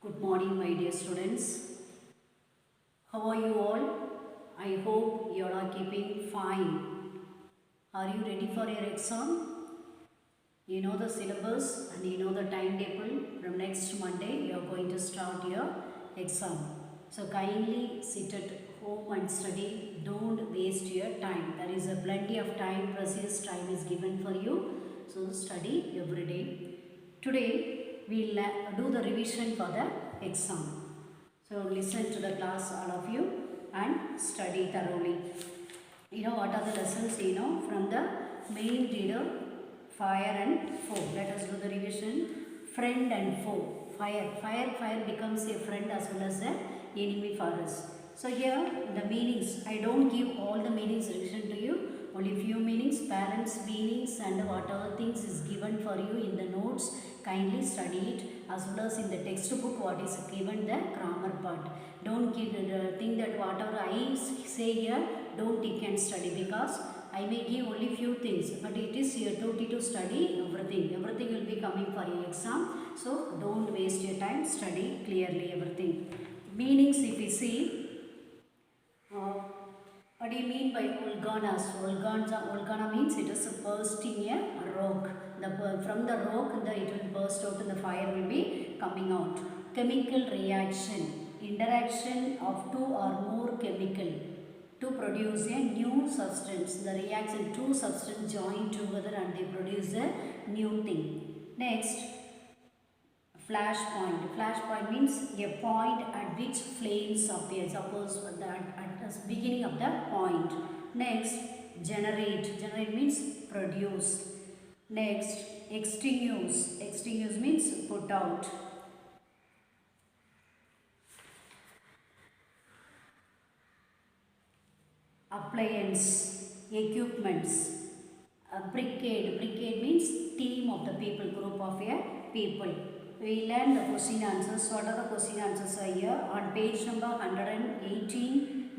Good morning, my dear students. How are you all? I hope you all are keeping fine. Are you ready for your exam? You know the syllabus and you know the timetable. From next Monday, you are going to start your exam. So kindly sit at home and study. Don't waste your time. There is a plenty of time, precious time is given for you. So study every day. Today, we'll do the revision for the exam. So listen to the class, all of you, and study thoroughly. You know what are the lessons, from the main reader, fire and foe. Let us do the revision. Friend and foe. Fire becomes a friend as well as an enemy for us. So here the meanings, I don't give all the meanings revision to you. Only few meanings, parents meanings and whatever things is given for you in the notes. Kindly study it as well as in the textbook what is given the grammar part. Don't think that whatever I say here, don't take and study, because I may give only few things, but it is your duty to study everything. Everything will be coming for your exam. So don't waste your time, study clearly everything. Meanings if we see, what do you mean by organas? Organa means it is bursting a rock. From the rock, it will burst out and the fire will be coming out. Chemical reaction. Interaction of two or more chemical to produce a new substance. The reaction, two substances join together and they produce a new thing. Next, flash point. Flash point means a point at which flames appear. Suppose that at the beginning of the point. Next, generate. Generate means produce. Next, extinguish. Extinguish means put out. Appliance, equipments. Brigade. Brigade means team of the people, group of a people. We learn the question answers. What are the question answers are here? On page number 118,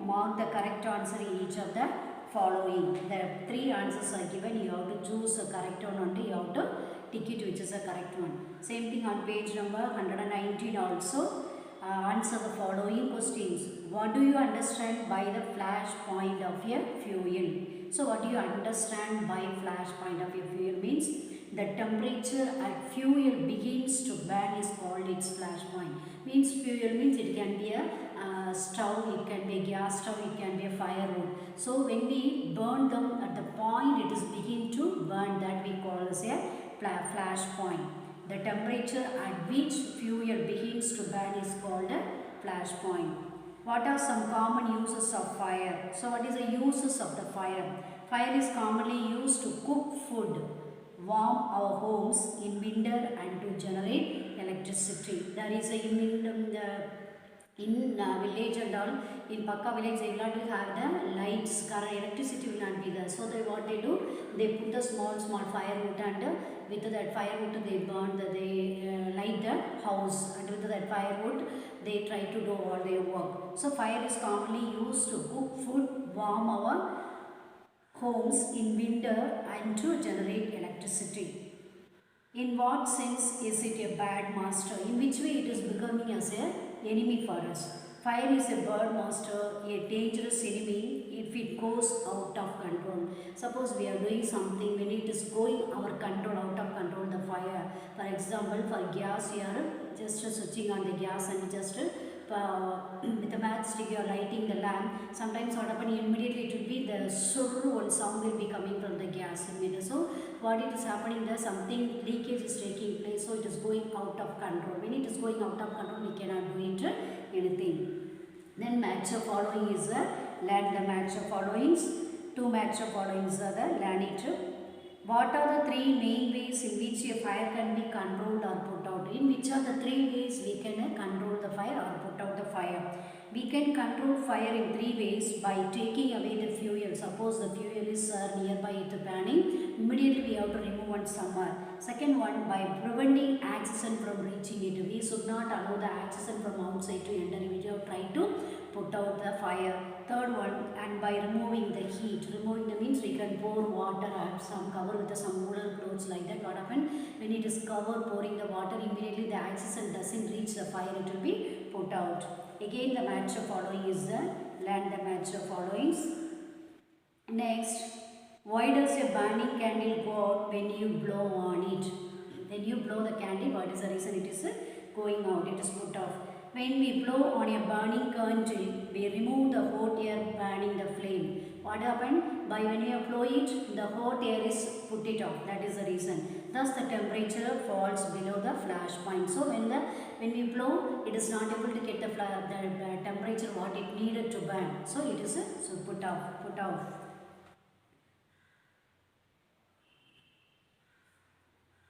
mark the correct answer in each of the following. There are 3 answers are given. You have to choose the correct one only. You have to tick it which is the correct one. Same thing on page number 119 also. Answer the following questions. What do you understand by the flash point of a fuel? So what do you understand by flash point of a fuel means the temperature at fuel begins to burn is called its flash point. Means fuel means it can be a stove, it can be a gas stove, it can be a firewood. So when we burn them at the point it is begin to burn, that we call as a flash point. The temperature at which fuel begins to burn is called a flash point. What are some common uses of fire? So what is the uses of the fire? Fire is commonly used to cook food, warm our homes in winter and to generate electricity. There is a in village and all, in Pakka village they will not have the lights, electricity will not be there. So they what they do, they put the small firewood and with that firewood they burn, they light the house, and with that firewood they try to do all their work. So fire is commonly used to cook food, warm our homes in winter and to generate electricity. In what sense is it a bad master? In which way it is becoming as a enemy for us? Fire is a bad master, a dangerous enemy if it goes out of control. Suppose we are doing something, when it is going our control, out of control, the fire. For example, for gas, you are just switching on the gas and just with a matchstick you are lighting the lamp. Sometimes what happens, immediately it will be the surr sound will be coming from the gas immediately. So what it is happening there, something leakage is taking place, so it is going out of control. When it is going out of control, we cannot do it anything. Then match of following is learn the match of followings. 2 match of followings are the learn it. What are the 3 main ways in which a fire can be controlled or put out? In which are the 3 ways we can control the fire or put out the fire? We can control fire in 3 ways: by taking away the fuel. Suppose the fuel is nearby it burning, immediately we have to remove one somewhere. Second one, by preventing oxygen from reaching it. We should not allow the oxygen from outside to enter. We have tried to put out the fire. Third one, and by removing the heat. Removing the means we can pour water at some cover with some woolen clothes like that. What happens when it is covered, pouring the water, immediately the oxygen doesn't reach the fire, it will be put out. Again the match following is the learn the match followings. Next, why does a burning candle go out when you blow on it? When you blow the candle, what is the reason it is going out, it is put off? When we blow on a burning candle, we remove the hot air burning the flame. What happened? By when you blow it, the hot air is put it off. That is the reason. Thus the temperature falls below the flash point. So when we blow, it is not able to get the temperature what it needed to burn. So it is put off.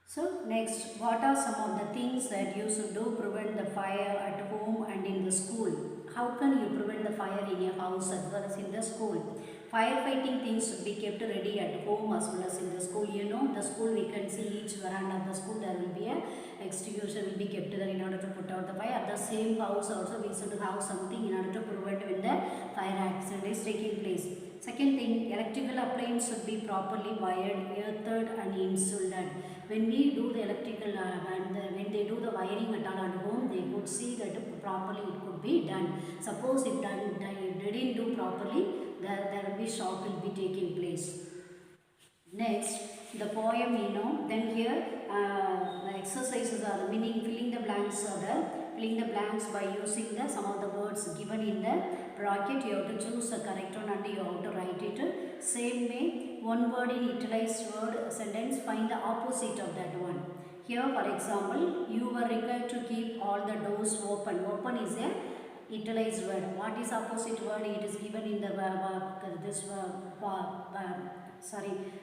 So next, what are some of the things that you should do prevent the fire at home and in the school? How can you prevent the fire in your house as well as in the school? Firefighting things should be kept ready at home as well as in the school. You know, the school we can see each veranda of the school there will be a extinguisher will be kept there in order to put out the fire. At the same house also we should have something in order to prevent when the fire accident is taking place. Second thing, electrical appliance should be properly wired, earthed and insulated. When we do the electrical when they do the wiring at all at home, they could see that properly it could be done. Suppose if they didn't do properly, there will be shock will be taking place. Next, the poem, you know, then here the exercises are the meaning, filling the blanks are there. Filling the blanks by using the some of the words given in the bracket. You have to choose the correct one and you have to write it. Same way, one word in utilized word sentence, find the opposite of that one. Here for example, you were required to keep all the doors open. Open is a utilized word. What is opposite word? It is given in the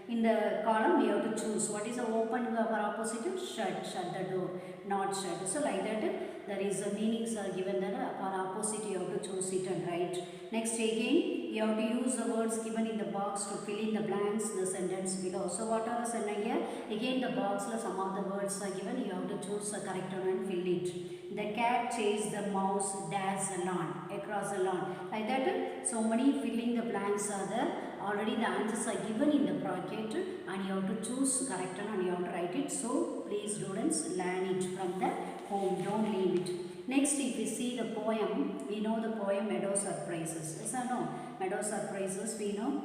in the column we have to choose. What is the open for opposite? Shut the door, not shut. So like that there is a meanings are given that for opposite you have to choose it and write. Next again you have to use the words given in the box to fill in the blanks the sentence below. So what are the sentence here? Again the box some of the words are given, you have to choose the correct one and fill it. The cat chased the mouse across the lawn. Like that so many filling the blanks are there. Already the answers are given in the bracket and you have to choose correct one and you have to write it. So please students learn it from the home, don't leave it. Next if we see the poem, we know the poem Meadow Surprises. Yes or no? Meadow Surprises, we know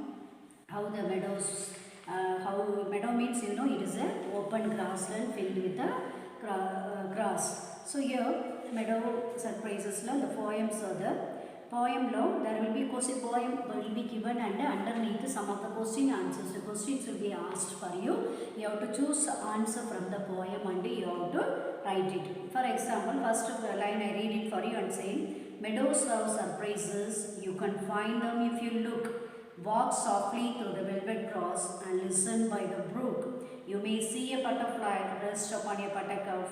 how the meadows, how meadow means, you know, it is a open grassland filled with the grass. So here Meadow Surprises the poems are the poem law, there will be poem will be given and underneath some of the question answers. The questions will be asked for you. You have to choose the answer from the poem and you have to write it. For example, first line I read it for you and say, meadows have surprises, you can find them if you look. Walk softly through the velvet grass and listen by the brook. You may see a butterfly rest upon a buttercup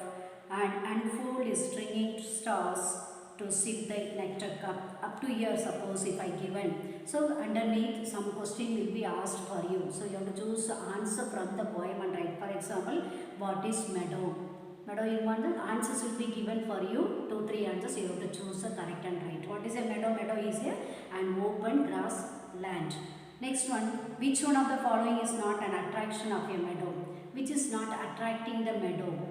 and unfold its stringing stars to sip the nectar cup. Up to here suppose if I given. So underneath some question will be asked for you. So you have to choose the answer from the poem and write. For example, what is meadow? Meadow, you want the answers will be given for you. 2-3 answers you have to choose the correct and write. What is a meadow? Meadow is an open grass land. Next one, which one of the following is not an attraction of a meadow? Which is not attracting the meadow?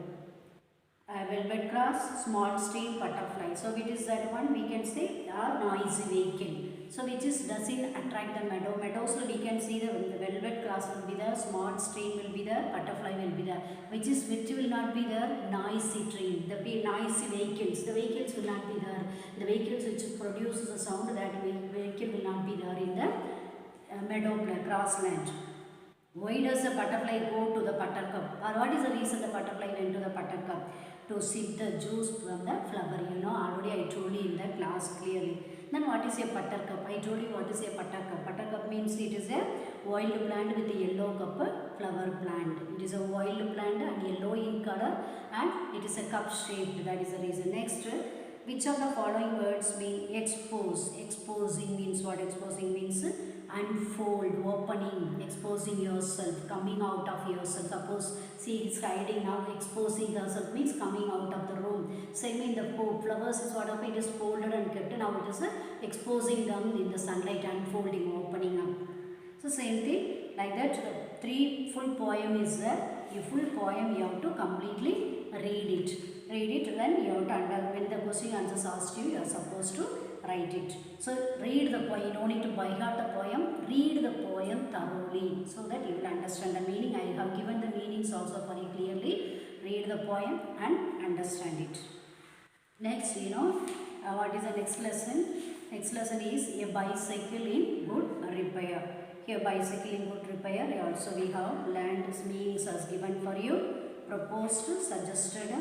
Velvet grass, small stream, butterfly. So which is that one? We can say a noisy vehicle. So which is doesn't attract the meadow. Meadows we can see the velvet grass will be there, small stream will be there, butterfly will be there. Which will not be there? Noisy tree. The noisy vehicles. The vehicles will not be there. The vehicles which produces a sound, that vehicle will not be there in the meadow grassland. Why does the butterfly go to the buttercup? Or what is the reason the butterfly went to the buttercup? To sip the juice from the flower. You know, already I told you in the class clearly. Then what is a buttercup? I told you what is a buttercup. Buttercup means it is a wild plant with a yellow cup flower plant. It is a wild plant and yellow in color and it is a cup shaped. That is the reason. Next, which of the following words mean expose? Exposing means what? Exposing means unfold, opening, exposing yourself, coming out of yourself. Suppose she is hiding now, exposing herself means coming out of the room. Same in the flowers is what of it is folded and kept. Now it is exposing them in the sunlight, unfolding, opening up. So same thing like that, the 3 full poem is there. A full poem you have to completely read it. Read it, then you have to when the question answers asked you, you are supposed to write it. So read the poem, you don't need to by heart the poem, read the poem thoroughly so that you will understand the meaning. I have given the meanings also for you clearly. Read the poem and understand it. Next, what is the next lesson? Next lesson is a bicycle in good repair. Here, bicycle in good repair. Also, we have learned meanings as given for you. Proposed, suggested.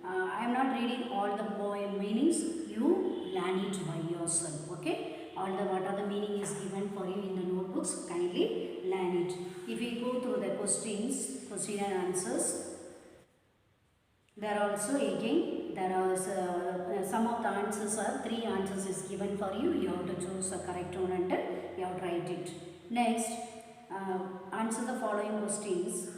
I am not reading all the poem meanings. You learn it by yourself. Okay. All the what are the meaning is given for you in the notebooks. Kindly learn it. If we go through the questions, question and answers. There also again there are some of the answers are 3 answers is given for you. You have to choose the correct one and you have to write it. Next, answer the following questions.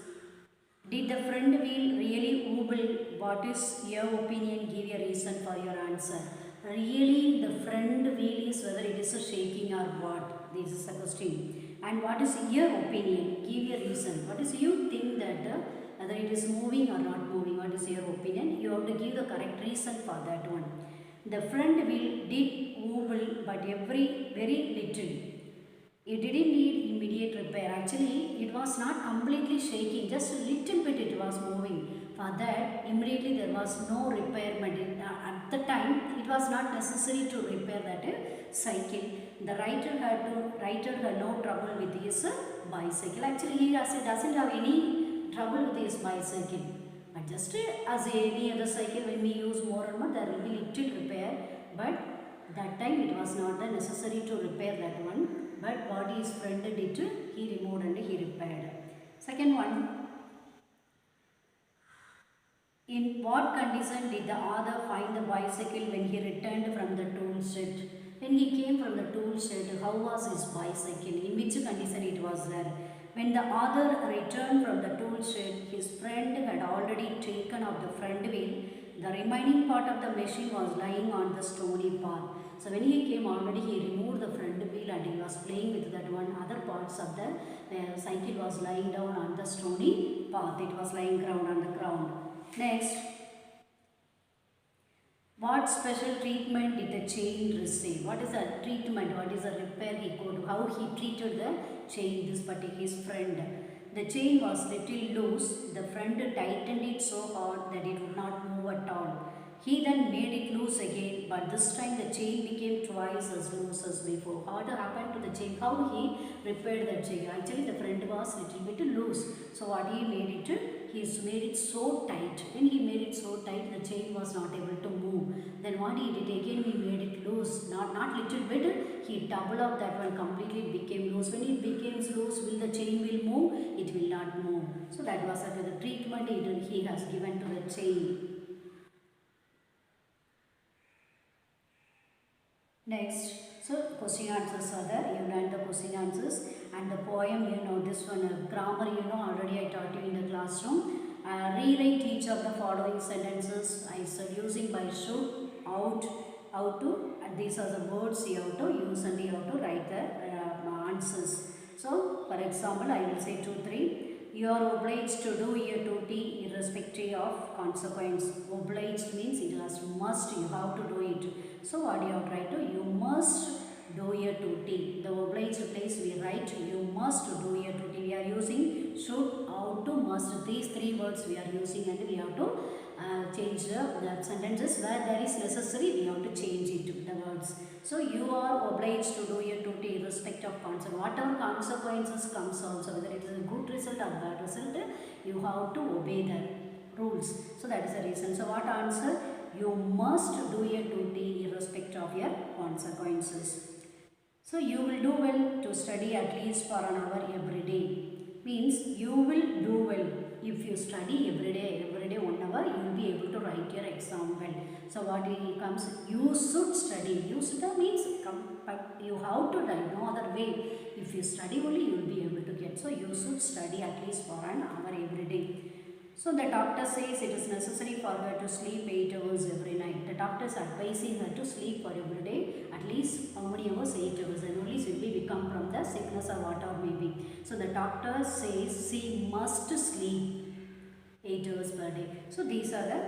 Did the front wheel really wobble? What is your opinion? Give a reason for your answer. Really, the front wheel is whether it is a shaking or what? This is the question. And what is your opinion? Give a reason. What is you think that whether it is moving or not moving? What is your opinion? You have to give the correct reason for that one. The front wheel did wobble, but very little. It didn't need immediate repair. Actually, it was not completely shaking, just a little bit it was moving. For that, immediately there was no repairment. At the time, it was not necessary to repair that cycle. The writer had no trouble with his bicycle. Actually, he doesn't have any trouble with his bicycle. But just as any other cycle, when we use more and more, there will be little repair. But that time it was not necessary to repair that one. But what his friend did, he removed and he repaired. Second one, in what condition did the author find the bicycle when he returned from the tool shed? When he came from the tool shed, how was his bicycle? In which condition it was there? When the author returned from the tool shed, his friend had already taken off the front wheel. The remaining part of the machine was lying on the stony path. So when he came already, he removed the front wheel and he was playing with that one. Other parts of the cycle was lying down on the stony path. It was lying on the ground. Next, what special treatment did the chain receive? What is the treatment? What is the repair he could? How he treated the chain, this particular his friend? The chain was little loose. The friend tightened it so hard that it would not move at all. He then made it loose again, but this time the chain became twice as loose as before. What happened to the chain? How he repaired the chain? Actually, the friend was little bit loose. So what he made it? He made it so tight. When he made it so tight, the chain was not able to move. Then what he did again? He made it loose. Not little bit. He doubled up that one completely. It became loose. When it becomes loose, will the chain will move? It will not move. So that was the treatment he has given to the chain. Next, so question answers are there. You learn the question answers and the poem. This one grammar. Already I taught you in the classroom. Rewrite each of the following sentences. I said using by should, out, how to. And these are the words you have to use and you have to write the answers. So, for example, I will say 2, 3. You are obliged to do your duty irrespective of consequence. Obliged means it has must. You have to do it. So what you have to write to? You must do your duty. The obliged place we write you must do your duty. We are using should, ought to, must. These 3 words we are using and we have to change the sentences where there is necessary. We have to change it the words. So you are obliged to do your duty irrespective of consequences. Whatever consequences comes also, whether it is a good result or bad result, you have to obey the rules. So that is the reason. So what answer? You must do your duty irrespective of your consequences. So you will do well to study at least for an hour every day. Means you will do well if you study every day 1 hour. You will be able to write your exam well. So what comes? You should study. You should means you have to write. No other way. If you study only, you will be able to get. So you should study at least for an hour every day. So the doctor says it is necessary for her to sleep 8 hours every night. The doctor is advising her to sleep for every day at least how many hours? 8 hours, and only she will become from the sickness or whatever may be. So the doctor says she must sleep 8 hours per day. So these are the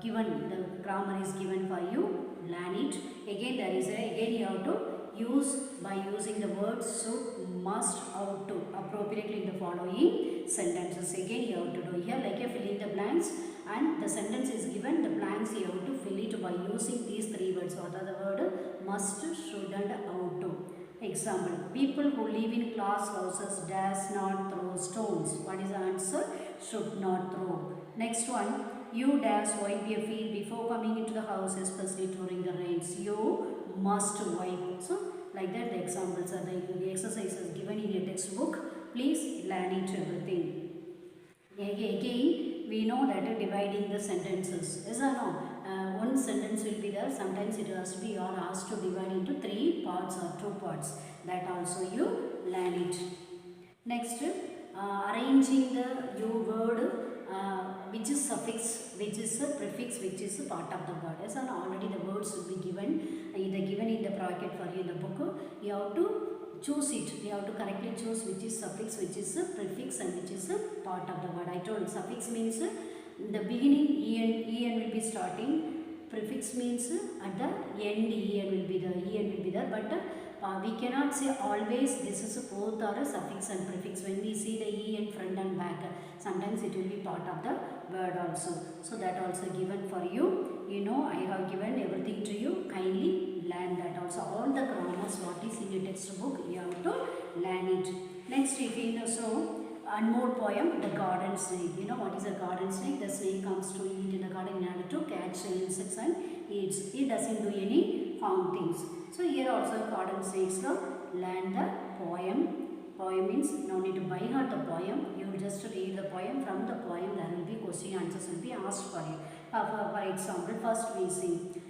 given, the grammar is given for you. Learn it. Again there is again you have to use by using the words should, must, ought to appropriately in the following sentences. Again you have to do here like a fill in the blanks, and the sentence is given, the blanks you have to fill it by using these three words. What are the word? Must, should and ought to. Example, people who live in glass houses does not throw stones. What is the answer? Should not throw. Next one, you dash wipe your feet before coming into the house, especially during the rains. You must wipe. So like that the examples are the exercises given in your textbook. Please learn it everything. Again, we know that dividing the sentences. Yes or no? One sentence will be there. Sometimes it has to be, you are asked to divide into 3 parts or 2 parts. That also you learn it. Next, arranging the your word which is suffix, which is a prefix, which is a part of the word. Yes, and already the words will be given, either given in the bracket for you in the book. You have to choose it. You have to correctly choose which is suffix, which is a prefix, and which is a part of the word. I told suffix means the beginning en will be starting. Prefix means at the end en will be there, but we cannot say always this is both are a suffix and prefix. When we see the en front and back, sometimes it will be part of the word also. So that also given for you. You know, I have given everything to you. Kindly learn that also. All the grammars what is in your textbook, you have to learn it. Next, if you know, so one more poem, the garden snake. You know what is a garden snake? The snake comes to eat in the garden in order to catch insects and eats. It doesn't do any harm things. So here also garden snakes. So learn the poem. Poem means no need to by heart the poem. You just read the poem. From the poem there will be question answers will be asked for you. For example, first we see.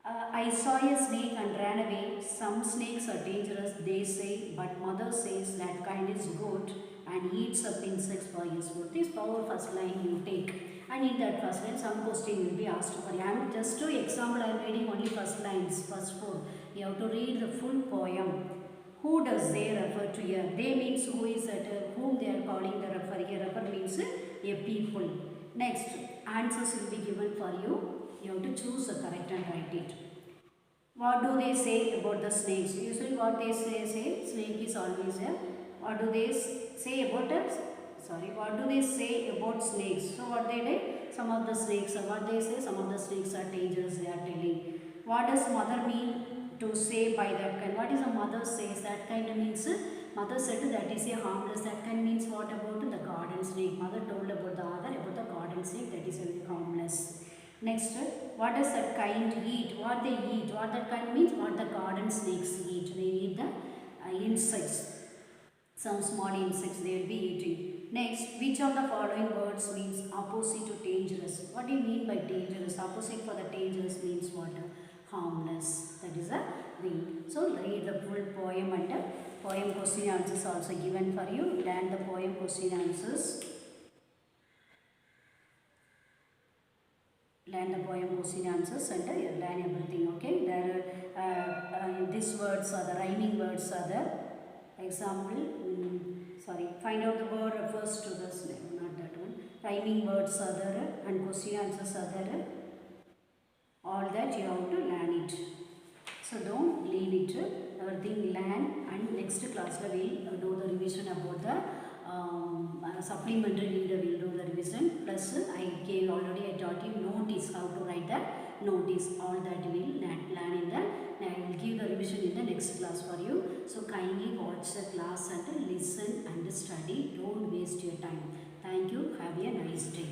I saw a snake and ran away. Some snakes are dangerous, they say, but mother says that kind is good and eats up insects for his food. This power first line you take, and in that first line some question will be asked for you. I am just to example, I am reading only first lines, first 4. You have to read the full poem. Who does they refer to here? They means who is at whom they are calling the refer. Here refer means a people. Next, answers will be given for you. You have to choose the correct and write it. What do they say about the snakes? Usually what they say snake is always there. What do they say about us? Sorry, what do they say about snakes? So what they did? Some of the snakes, what they say, some of the snakes are dangerous, they are telling. What does mother mean to say by that kind? What is a mother says? That kind means, mother said that is a harmless. That kind means what about the garden snake? Mother told about the other, about the garden snake, that is a harmless. Next, what does that kind eat? What they eat? What that kind means? What the garden snakes eat? They eat the insects. Some small insects they will be eating. Next, which of the following words means opposite to dangerous? What do you mean by dangerous? Opposite for the dangerous means what? Harmless. That is a read. So read the full poem, and poem question answers also given for you. Learn the poem question answers. Learn the poem question answers and learn everything. Okay. There these words are the rhyming words are there. Example, find out the word refers to the snake, not that one. Rhyming words are there and question answers are there. All that you have to learn it. So don't leave it. Everything learn, and next class we will do the revision about the supplementary reader will do the revision. Plus I taught you notice, how to write the notice. All that we will learn in the. I will give the revision in the next class for you. So kindly watch the class and listen and study. Don't waste your time. Thank you. Have a nice day.